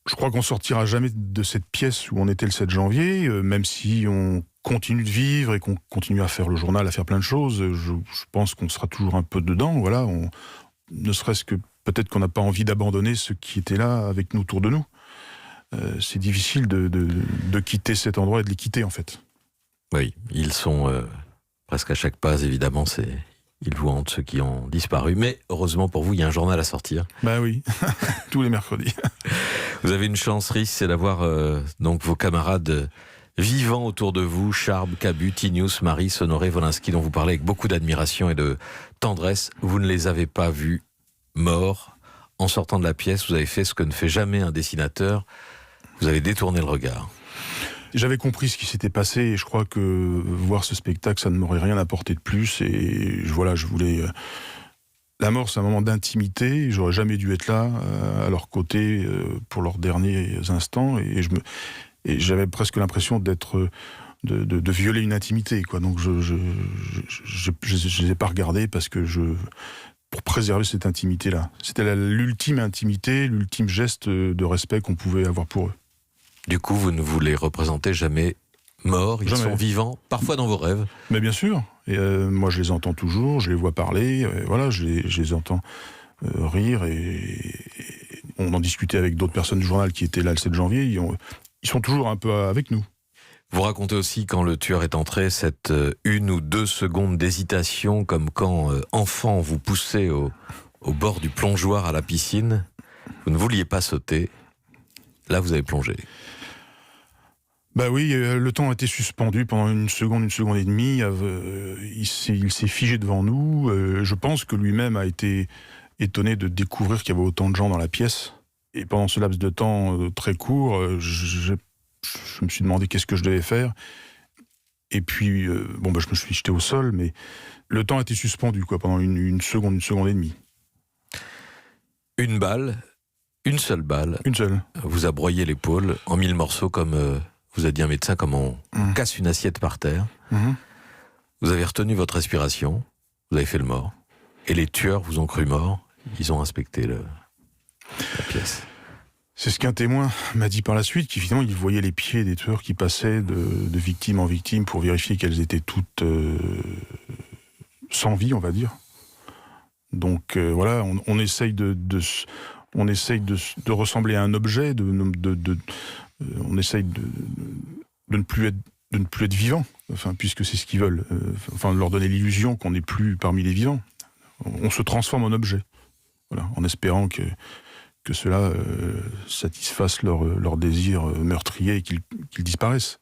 Je crois qu'on sortira jamais de cette pièce où on était le 7 janvier, même si on continue de vivre et qu'on continue à faire le journal, à faire plein de choses. Je pense qu'on sera toujours un peu dedans, voilà. Ne serait-ce que peut-être qu'on n'a pas envie d'abandonner ceux qui étaient là avec nous, autour de nous. C'est difficile de quitter cet endroit et de les quitter, en fait. Oui, ils sont presque à chaque pas, évidemment, ils vous hantent, ceux qui ont disparu. Mais heureusement pour vous, il y a un journal à sortir. Ben oui, tous les mercredis. Vous avez une chance, Rhys, c'est d'avoir donc vos camarades vivants autour de vous, Charb, Cabu, Tinius, Marie, Honoré, Wolinski, dont vous parlez avec beaucoup d'admiration et de tendresse. Vous ne les avez pas vus morts. En sortant de la pièce, vous avez fait ce que ne fait jamais un dessinateur. Vous avez détourné le regard. J'avais compris ce qui s'était passé et je crois que voir ce spectacle, ça ne m'aurait rien apporté de plus. Et voilà, je voulais... La mort, c'est un moment d'intimité. J'aurais jamais dû être là, à leur côté, pour leurs derniers instants. Et j'avais presque l'impression de violer une intimité, quoi. Donc je les ai pas regardés parce que pour préserver cette intimité-là. C'était l'ultime intimité, l'ultime geste de respect qu'on pouvait avoir pour eux. Du coup, vous ne vous les représentez jamais morts, ils sont vivants, parfois dans vos rêves. Mais bien sûr, et moi je les entends toujours, je les vois parler, voilà, je les entends rire, et on en discutait avec d'autres personnes du journal qui étaient là le 7 janvier, ils sont toujours un peu avec nous. Vous racontez aussi quand le tueur est entré, cette 1 ou 2 secondes d'hésitation, comme quand, enfant, vous poussez au bord du plongeoir à la piscine, vous ne vouliez pas sauter, là vous avez plongé. Bah oui, le temps a été suspendu pendant une seconde et demie. Il s'est figé devant nous. Je pense que lui-même a été étonné de découvrir qu'il y avait autant de gens dans la pièce. Et pendant ce laps de temps très court, je me suis demandé qu'est-ce que je devais faire. Et puis, je me suis jeté au sol, mais le temps a été suspendu, quoi, pendant une seconde et demie. Une balle, une seule balle. Une seule. Vous a broyé l'épaule en 1000 morceaux comme... Vous a dit un médecin, comme on casse une assiette par terre. Vous avez retenu votre respiration, vous avez fait le mort. Et les tueurs vous ont cru mort, ils ont inspecté la pièce. C'est ce qu'un témoin m'a dit par la suite, qu'évidemment il voyait les pieds des tueurs qui passaient de victime en victime pour vérifier qu'elles étaient toutes sans vie, on va dire. Donc voilà, on essaye de ressembler à un objet, on essaye de ne plus être vivant, enfin, puisque c'est ce qu'ils veulent, de leur donner l'illusion qu'on n'est plus parmi les vivants. On se transforme en objet, voilà, en espérant que cela satisfasse leur désir meurtrier et qu'ils disparaissent.